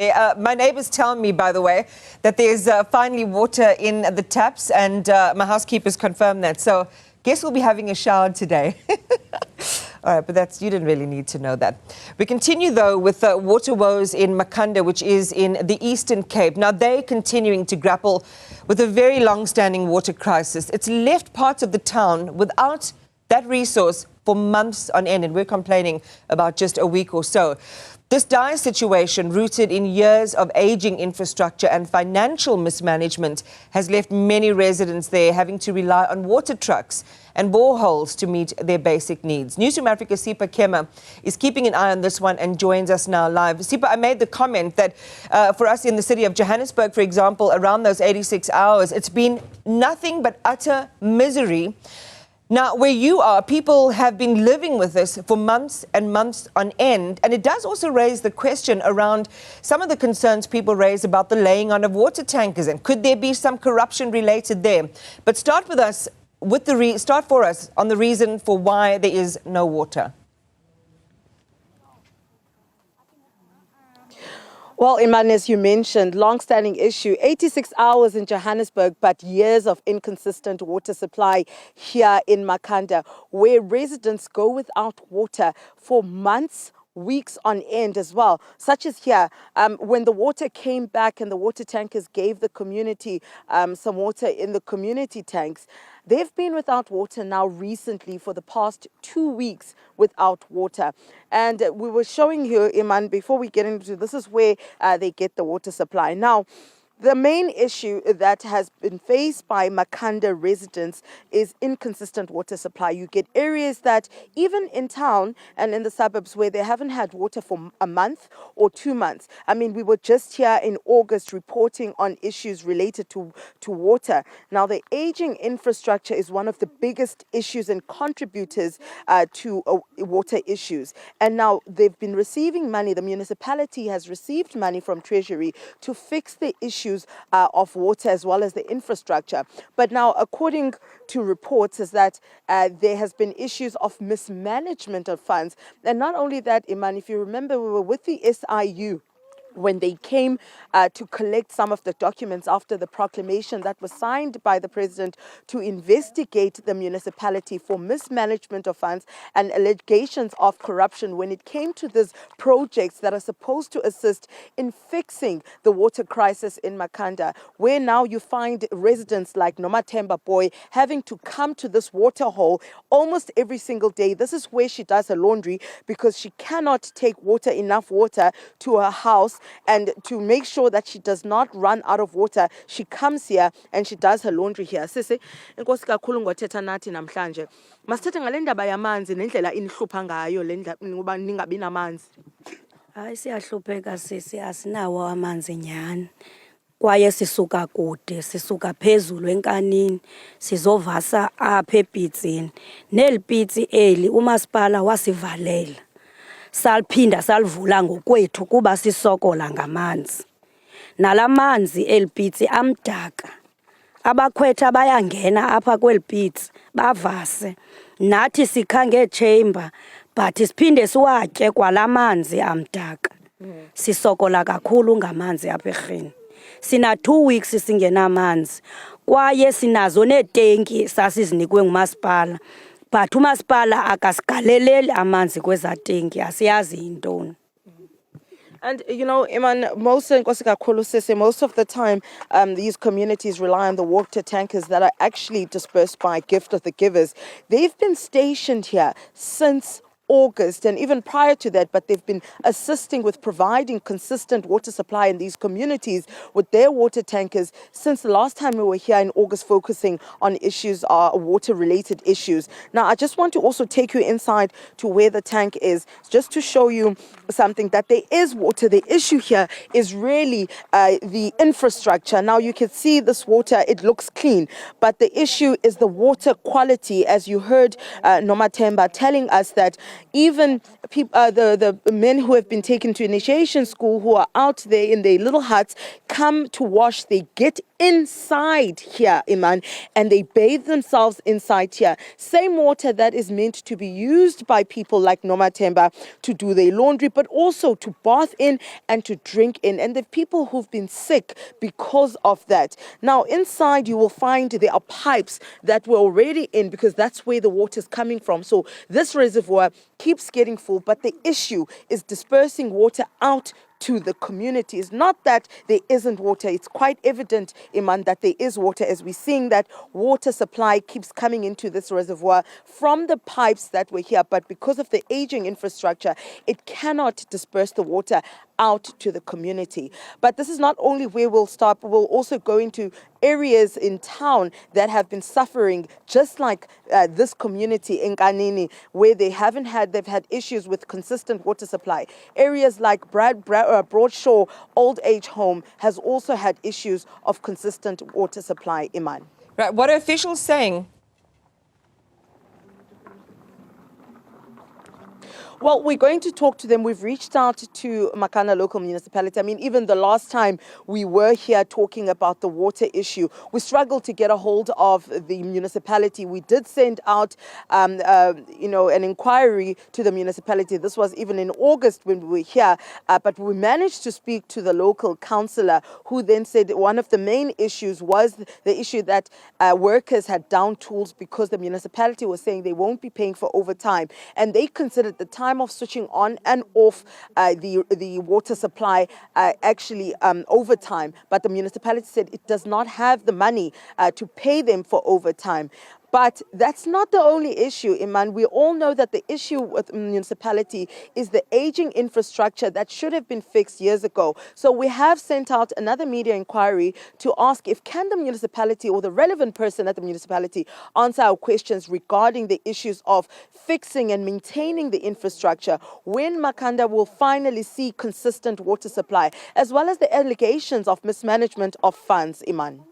My neighbors tell me, by the way, that there's finally water in the taps, and my housekeepers confirm that. So guess we'll be having a shower today. All right, but you didn't really need to know that. We continue, though, with water woes in Makhanda, which is in the Eastern Cape. Now, they're continuing to grapple with a very long-standing water crisis. It's left parts of the town without that resource for months on end, and we're complaining about just a week or so. This dire situation, rooted in years of aging infrastructure and financial mismanagement, has left many residents there having to rely on water trucks and boreholes to meet their basic needs. Newzroom Afrika Sipha Kema is keeping an eye on this one and joins us now live. Sipha, I made the comment that for us in the city of Johannesburg, for example, around those 86 hours, it's been nothing but utter misery. Now, where you are, people have been living with this for months and months on end. And it does also raise the question around some of the concerns people raise about the laying on of water tankers. And could there be some corruption related there? But start for us on the reason for why there is no water. Well, Iman, as you mentioned, long-standing issue, 86 hours in Johannesburg, but years of inconsistent water supply here in Makhanda, where residents go without water for months, weeks on end as well, such as here, when the water came back and the water tankers gave the community some water in the community tanks. They've been without water now recently for the past 2 weeks without water. And we were showing you, Iman, before we get into this is where they get the water supply. Now, the main issue that has been faced by Makhanda residents is inconsistent water supply. You get areas that even in town and in the suburbs where they haven't had water for a month or 2 months. I mean, we were just here in August reporting on issues related to water. Now, the aging infrastructure is one of the biggest issues and contributors to water issues. And now they've been receiving money. The municipality has received money from Treasury to fix the issue of water as well as the infrastructure. But now, according to reports, is that there has been issues of mismanagement of funds. And not only that, Iman, if you remember, we were with the SIU when they came to collect some of the documents after the proclamation that was signed by the president to investigate the municipality for mismanagement of funds and allegations of corruption when it came to these projects that are supposed to assist in fixing the water crisis in Makhanda, where now you find residents like Nomathemba Boy having to come to this water hole almost every single day. This is where she does her laundry because she cannot take enough water to her house. And to make sure that she does not run out of water, she comes here and she does her laundry here. Sisi, inkosi kakhulu ngothetha nathi namhlanje. Masithethe ngale ndaba yamanzi nendlela inihlupha ngayo le ndaba ngoba ningabi namanzi. Hayi siyahlupheka sisi, asinawo amanzi nyani. Kwaye sisuka kude, sisuka phezulu enkanini, sizovasa apha ePitsini. Nelipitsi eli umasipala wasivalela. Salphinda salivula ngokwethu kuba sisokola ngamanzi. Nalamanzi elipitsi amdaka. Abakhwetha bayangena apha kwelipitsi bavase. Nathi sikhange chamber but siphinde siwatye kwalamanzi amdaka. Sisokola kakhulu ngamanzi apha eGhini. Sina 2 weeks singenamanzi. Kwaye sinazo neetenki sasizinikwe ngumasipala. But umasipala akasigaleleli amanzi kwezatenki asiyazi intoni. And, you know, Iman, most of the time, these communities rely on the water tankers that are actually dispersed by Gift of the Givers. They've been stationed here since August and even prior to that, but they've been assisting with providing consistent water supply in these communities with their water tankers since the last time we were here in August, focusing on issues, water-related issues. Now, I just want to also take you inside to where the tank is, just to show you something, that there is water. The issue here is really the infrastructure. Now, you can see this water, it looks clean, but the issue is the water quality, as you heard Nomathemba telling us that Even the men who have been taken to initiation school, who are out there in their little huts, come to wash. They get inside here, Iman, and they bathe themselves inside here. Same water that is meant to be used by people like Nomathemba to do their laundry, but also to bath in and to drink in. And the people who've been sick because of that. Now, inside you will find there are pipes that were already in, because that's where the water is coming from. So this reservoir keeps getting full, but the issue is dispersing water out to the community. It's not that there isn't water. It's quite evident, Iman, that there is water, as we're seeing that water supply keeps coming into this reservoir from the pipes that were here. But because of the aging infrastructure, it cannot disperse the water out to the community. But this is not only where we'll stop. We'll also go into areas in town that have been suffering, just like this community in Kanini, where they've had issues with consistent water supply. Areas like Broadshaw Old Age Home has also had issues of consistent water supply, Iman. Right. What are officials saying? Well, we're going to talk to them. We've reached out to Makhanda local municipality. I mean, even the last time we were here talking about the water issue, we struggled to get a hold of the municipality. We did send out, an inquiry to the municipality. This was even in August when we were here, but we managed to speak to the local councillor, who then said one of the main issues was the issue that workers had down tools because the municipality was saying they won't be paying for overtime, and they considered the time of switching on and off the water supply actually overtime. But the municipality said it does not have the money to pay them for overtime. But that's not the only issue, Iman. We all know that the issue with the municipality is the aging infrastructure that should have been fixed years ago. So we have sent out another media inquiry to ask if can the municipality or the relevant person at the municipality answer our questions regarding the issues of fixing and maintaining the infrastructure when Makhanda will finally see consistent water supply, as well as the allegations of mismanagement of funds, Iman.